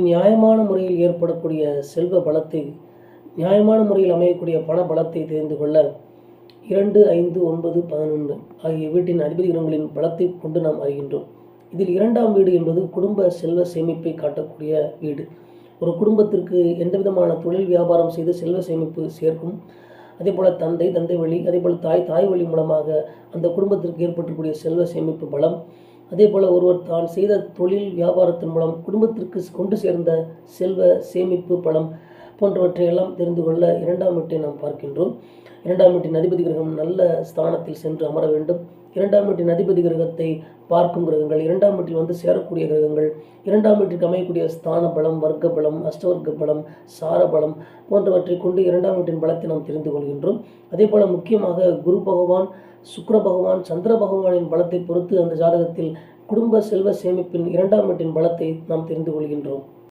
நியாயமான முறையில் ஏற்படக்கூடிய செல்வ பலத்தை, நியாயமான முறையில் அமையக்கூடிய பண பலத்தை தெரிந்து கொள்ள 2, 5, 9, 11 ஆகிய வீட்டின் அதிபதி கிரகங்களின் பலத்தை கொண்டு நாம் அறிகின்றோம். இதில் 2ஆம் வீடு என்பது குடும்ப செல்வ சேமிப்பை காட்டக்கூடிய வீடு. ஒரு குடும்பத்திற்கு எந்த விதமான தொழில் வியாபாரம் செய்து செல்வ சேமிப்பு சேர்க்கும். அதேபோல் தந்தை வழி, அதேபோல் தாய் வழி மூலமாக அந்த குடும்பத்திற்கு ஏற்பட்டக்கூடிய செல்வ சேமிப்பு பலம், அதேபோல் ஒருவர் தான் செய்த தொழில் வியாபாரத்தின் மூலம் குடும்பத்திற்கு கொண்டு சேர்ந்த செல்வ சேமிப்பு பலம் போன்றவற்றை எல்லாம் தெரிந்து கொள்ள 2ஆம் வீட்டை நாம் பார்க்கின்றோம். 2ஆம் வீட்டின் அதிபதி கிரகம் நல்ல ஸ்தானத்தில் சென்று அமர வேண்டும். 2ஆம் வீட்டின் அதிபதி கிரகத்தை பார்க்கும் கிரகங்கள், 2ஆம் வீட்டில் வந்து சேரக்கூடிய கிரகங்கள், 2ஆம் வீட்டிற்கு அமையக்கூடிய ஸ்தான பலம், வர்க்க பலம், அஷ்டவர்க்க பலம், சார பலம் போன்றவற்றை கொண்டு 2ஆம் வீட்டின் பலத்தை நாம் தெரிந்து கொள்கின்றோம். அதே போல முக்கியமாக குரு பகவான், சுக்கிர பகவான், சந்திர பகவானின் பலத்தை பொறுத்து அந்த ஜாதகத்தில் குடும்ப செல்வ சேமிப்பின் 2ஆம் வீட்டின் பலத்தை நாம் தெரிந்து கொள்கின்றோம்.